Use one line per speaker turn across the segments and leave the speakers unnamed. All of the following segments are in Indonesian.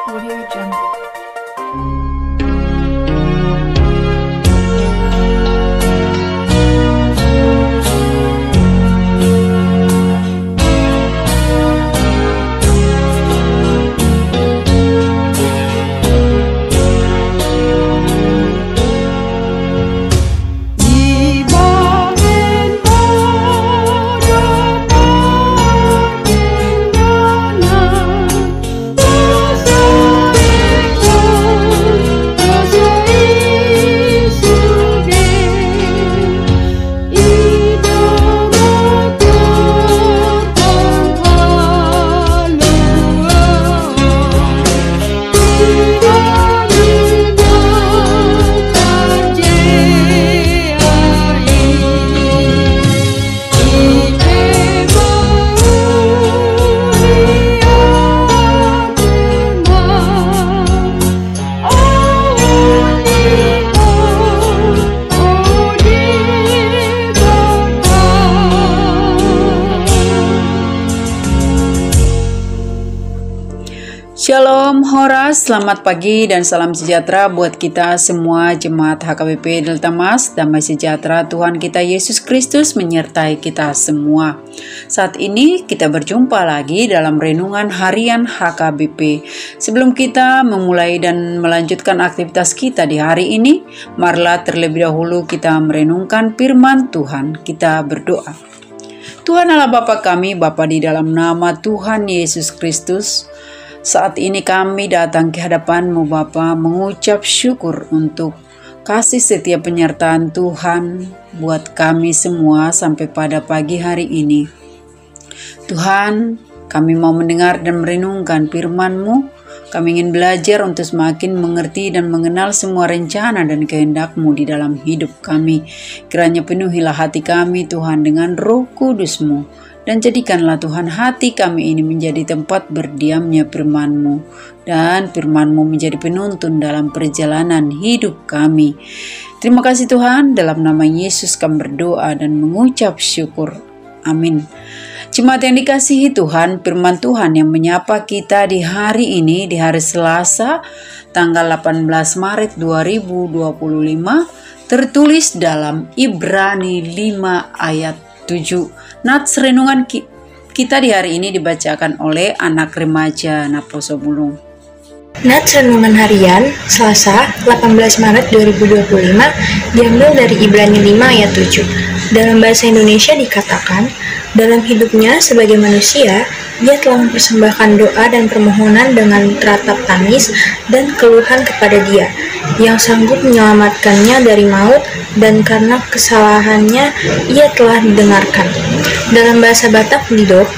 Audio Jungle.
Shalom Horas, selamat pagi dan salam sejahtera buat kita semua jemaat HKBP Delta Mas. Damai sejahtera Tuhan kita Yesus Kristus menyertai kita semua. Saat ini kita berjumpa lagi dalam renungan harian HKBP. Sebelum kita memulai dan melanjutkan aktivitas kita di hari ini, marilah terlebih dahulu kita merenungkan firman Tuhan. Kita berdoa. Tuhan Allah Bapa kami, Bapa di dalam nama Tuhan Yesus Kristus, saat ini kami datang ke hadapan-Mu Bapa, mengucap syukur untuk kasih setia penyertaan Tuhan buat kami semua sampai pada pagi hari ini. Tuhan, kami mau mendengar dan merenungkan firman-Mu. Kami ingin belajar untuk semakin mengerti dan mengenal semua rencana dan kehendak-Mu di dalam hidup kami. Kiranya penuhilah hati kami Tuhan dengan Roh Kudus-Mu. Dan jadikanlah Tuhan hati kami ini menjadi tempat berdiamnya firman-Mu. Dan firman-Mu menjadi penuntun dalam perjalanan hidup kami. Terima kasih Tuhan, dalam nama Yesus kami berdoa dan mengucap syukur. Amin. Jemaat yang dikasihi Tuhan, firman Tuhan yang menyapa kita di hari ini, di hari Selasa, tanggal 18 Maret 2025, tertulis dalam Ibrani 5 ayat 7. Nats renungan kita di hari ini dibacakan oleh anak remaja Naposo Bulung.
Nats renungan harian Selasa 18 Maret 2025 diambil dari Ibrani 5 ayat 7. Dalam bahasa Indonesia dikatakan, dalam hidupnya sebagai manusia, dia telah mempersembahkan doa dan permohonan dengan teratap tangis dan keluhan kepada Dia, yang sanggup menyelamatkannya dari maut, dan karena kesalahannya ia telah didengarkan. Dalam bahasa Batak didok,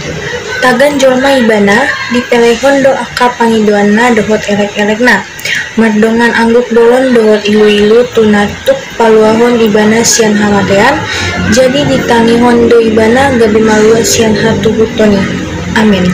tagan jolma ibana dipelehon doaka pangidoana dohot elek-elekna, mardongan angguk dolon dohot ilu-ilu tunatuk paluahon ibana sian hamadean, jadi ditangihon do ibana gabe malua sian hatu hutoni. Amin.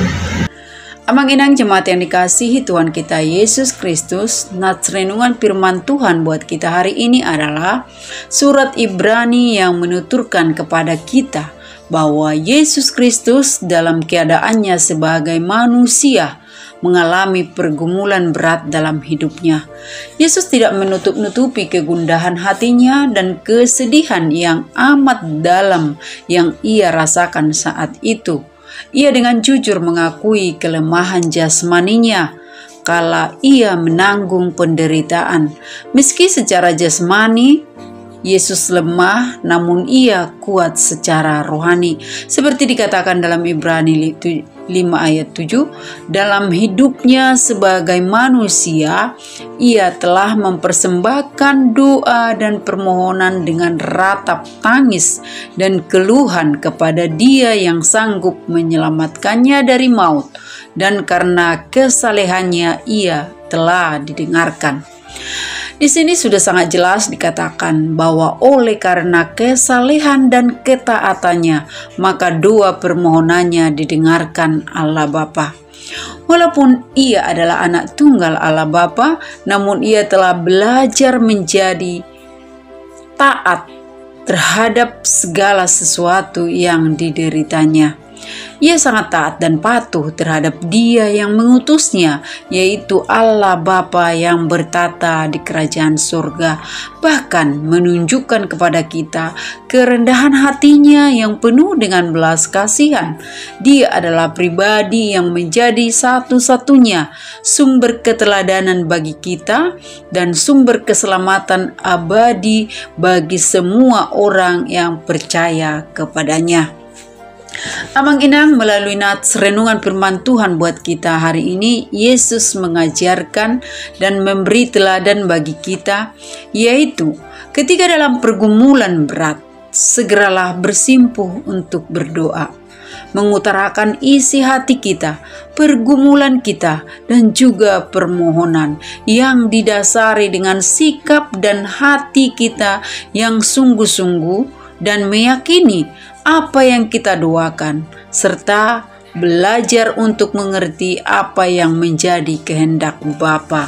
Amang inang jemaat yang dikasihi Tuhan kita Yesus Kristus, nats renungan firman Tuhan buat kita hari ini adalah surat Ibrani yang menuturkan kepada kita bahwa Yesus Kristus dalam keadaannya sebagai manusia mengalami pergumulan berat dalam hidupnya. Yesus tidak menutup-nutupi kegundahan hatinya dan kesedihan yang amat dalam yang ia rasakan saat itu. Ia dengan jujur mengakui kelemahan jasmaninya kala ia menanggung penderitaan. Meski secara jasmani Yesus lemah, namun ia kuat secara rohani. Seperti dikatakan dalam Ibrani 5 ayat 7, dalam hidupnya sebagai manusia, ia telah mempersembahkan doa dan permohonan dengan ratap tangis dan keluhan kepada Dia yang sanggup menyelamatkannya dari maut, dan karena kesalehannya ia telah didengarkan. Di sini sudah sangat jelas dikatakan bahwa oleh karena kesalehan dan ketaatannya, maka doa permohonannya didengarkan Allah Bapa. Walaupun ia adalah anak tunggal Allah Bapa, namun ia telah belajar menjadi taat terhadap segala sesuatu yang dideritanya. Ia sangat taat dan patuh terhadap Dia yang mengutusnya, yaitu Allah Bapa yang bertata di kerajaan surga, bahkan menunjukkan kepada kita kerendahan hatinya yang penuh dengan belas kasihan. Dia adalah pribadi yang menjadi satu-satunya sumber keteladanan bagi kita dan sumber keselamatan abadi bagi semua orang yang percaya kepadanya. Amang Inang, melalui nats renungan firman Tuhan buat kita hari ini, Yesus mengajarkan dan memberi teladan bagi kita, yaitu ketika dalam pergumulan berat, segeralah bersimpuh untuk berdoa, mengutarakan isi hati kita, pergumulan kita, dan juga permohonan yang didasari dengan sikap dan hati kita yang sungguh-sungguh dan meyakini apa yang kita doakan, serta belajar untuk mengerti apa yang menjadi kehendak Bapa.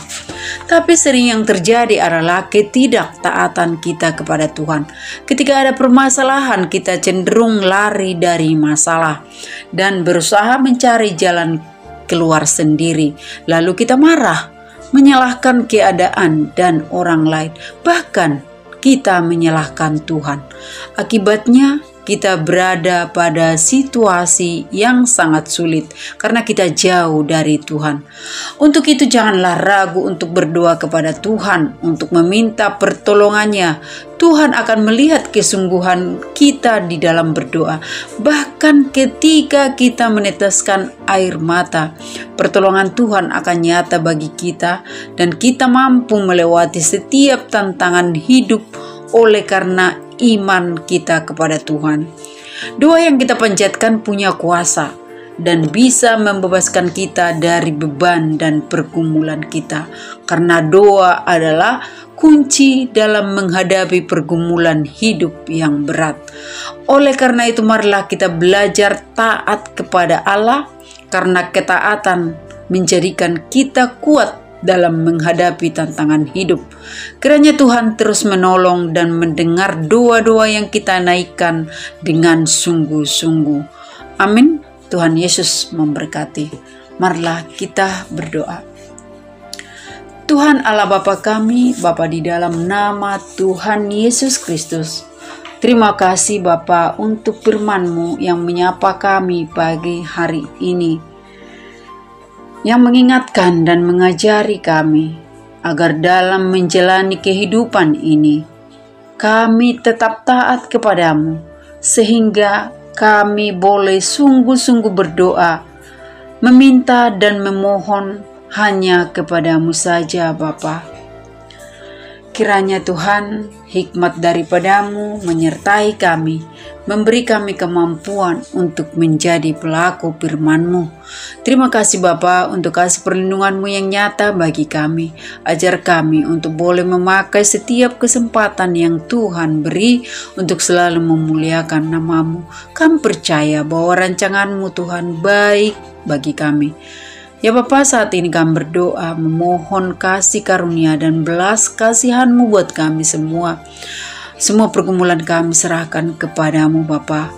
Tapi sering yang terjadi adalah ketidaktaatan kita kepada Tuhan. Ketika ada permasalahan, kita cenderung lari dari masalah dan berusaha mencari jalan keluar sendiri. Lalu kita marah, menyalahkan keadaan dan orang lain, bahkan kita menyalahkan Tuhan. Akibatnya, kita berada pada situasi yang sangat sulit karena kita jauh dari Tuhan. Untuk itu janganlah ragu untuk berdoa kepada Tuhan, untuk meminta pertolongannya. Tuhan akan melihat kesungguhan kita di dalam berdoa. Bahkan ketika kita meneteskan air mata, pertolongan Tuhan akan nyata bagi kita dan kita mampu melewati setiap tantangan hidup oleh karena iman kita kepada Tuhan. Doa yang kita panjatkan punya kuasa dan bisa membebaskan kita dari beban dan pergumulan kita, karena doa adalah kunci dalam menghadapi pergumulan hidup yang berat. Oleh karena itu, marilah kita belajar taat kepada Allah, karena ketaatan menjadikan kita kuat dalam menghadapi tantangan hidup. Kiranya Tuhan terus menolong dan mendengar doa-doa yang kita naikkan dengan sungguh-sungguh. Amin. Tuhan Yesus memberkati. Marilah kita berdoa. Tuhan Allah Bapa kami, Bapa di dalam nama Tuhan Yesus Kristus, terima kasih Bapa untuk firman-Mu yang menyapa kami pagi hari ini, yang mengingatkan dan mengajari kami agar dalam menjalani kehidupan ini kami tetap taat kepadamu, sehingga kami boleh sungguh-sungguh berdoa, meminta dan memohon hanya kepadamu saja Bapa. Kiranya Tuhan, hikmat daripadamu menyertai kami, memberi kami kemampuan untuk menjadi pelaku firman-Mu. Terima kasih Bapa untuk kasih perlindungan-Mu yang nyata bagi kami. Ajar kami untuk boleh memakai setiap kesempatan yang Tuhan beri untuk selalu memuliakan nama-Mu. Kami percaya bahwa rancangan-Mu Tuhan baik bagi kami. Ya Bapa, saat ini kami berdoa memohon kasih karunia dan belas kasihan-Mu buat kami semua. Semua pergumulan kami serahkan kepadamu Bapa.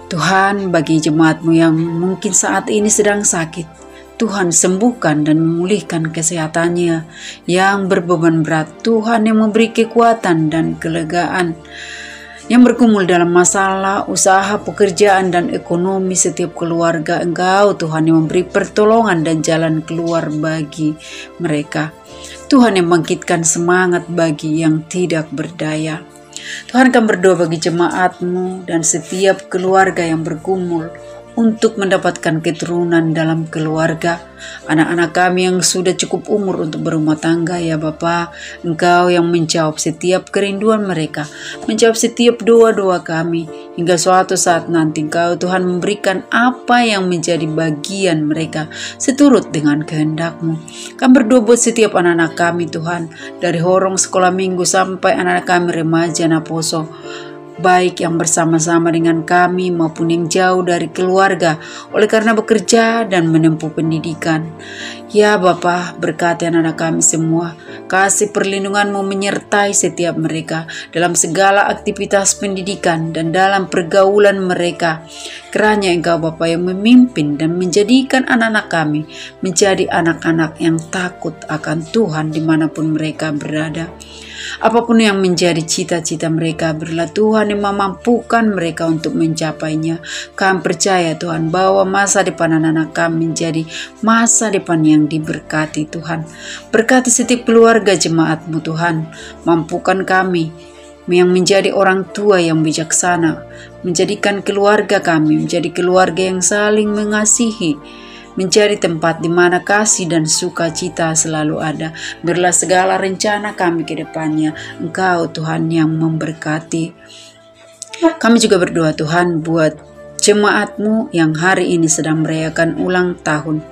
Tuhan, bagi jemaat-Mu yang mungkin saat ini sedang sakit, Tuhan sembuhkan dan memulihkan kesehatannya. Yang berbeban berat, Tuhan yang memberi kekuatan dan kelegaan. Yang bergumul dalam masalah, usaha, pekerjaan, dan ekonomi setiap keluarga, Engkau Tuhan yang memberi pertolongan dan jalan keluar bagi mereka. Tuhan yang bangkitkan semangat bagi yang tidak berdaya. Tuhan kami berdoa bagi jemaat-Mu dan setiap keluarga yang bergumul untuk mendapatkan keturunan dalam keluarga. Anak-anak kami yang sudah cukup umur untuk berumah tangga, ya Bapa, Engkau yang menjawab setiap kerinduan mereka, menjawab setiap doa-doa kami, hingga suatu saat nanti Engkau Tuhan memberikan apa yang menjadi bagian mereka seturut dengan kehendak-Mu. Kami berdoa buat setiap anak-anak kami Tuhan, dari horong sekolah minggu sampai anak-anak kami remaja Naposo. baik yang bersama-sama dengan kami maupun yang jauh dari keluarga, oleh karena bekerja dan menempuh pendidikan. Ya Bapa, berkati anak-anak kami semua, kasih perlindungan-Mu menyertai setiap mereka dalam segala aktivitas pendidikan dan dalam pergaulan mereka. Kiranya Engkau Bapa yang memimpin dan menjadikan anak-anak kami menjadi anak-anak yang takut akan Tuhan dimanapun mereka berada. Apapun yang menjadi cita-cita mereka, biarlah Tuhan yang memampukan mereka untuk mencapainya. Kami percaya Tuhan bahwa masa depan anak-anak kami menjadi masa depan yang diberkati Tuhan. Berkati setiap keluarga jemaat-Mu Tuhan. Mampukan kami yang menjadi orang tua yang bijaksana, menjadikan keluarga kami menjadi keluarga yang saling mengasihi, menjadi tempat di mana kasih dan sukacita selalu ada. Biarlah segala rencana kami ke depannya Engkau Tuhan yang memberkati. Kami juga berdoa Tuhan buat jemaat-Mu yang hari ini sedang merayakan ulang tahun.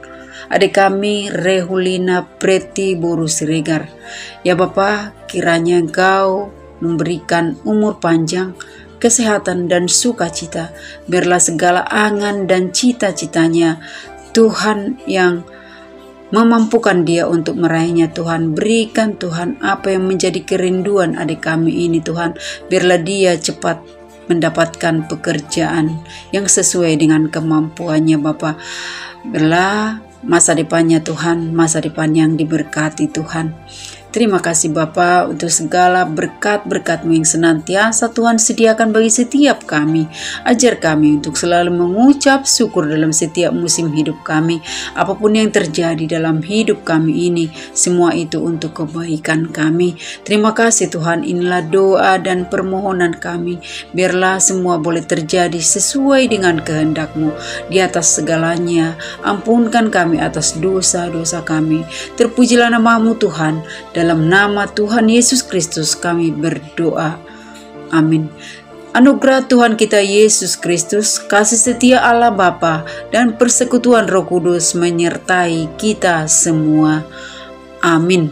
Adik kami Rehulina Preti Boru Siregar. Ya Bapa, kiranya Engkau memberikan umur panjang, kesehatan dan sukacita. Biarlah segala angan dan cita-citanya Tuhan yang memampukan dia untuk meraihnya. Tuhan, berikan Tuhan apa yang menjadi kerinduan adik kami ini Tuhan. Biarlah dia cepat mendapatkan pekerjaan yang sesuai dengan kemampuannya Bapa. Biarlah masa depannya Tuhan, masa depan yang diberkati Tuhan. Terima kasih Bapa untuk segala berkat-berkat-Mu yang senantiasa Tuhan sediakan bagi setiap kami. Ajar kami untuk selalu mengucap syukur dalam setiap musim hidup kami. Apapun yang terjadi dalam hidup kami ini, semua itu untuk kebaikan kami. Terima kasih Tuhan, inilah doa dan permohonan kami. Biarlah semua boleh terjadi sesuai dengan kehendak-Mu. Di atas segalanya, ampunkan kami atas dosa-dosa kami. Terpujilah nama-Mu Tuhan. Dalam nama Tuhan Yesus Kristus kami berdoa. Amin. Anugerah Tuhan kita Yesus Kristus, kasih setia Allah Bapa, dan persekutuan Roh Kudus menyertai kita semua. Amin.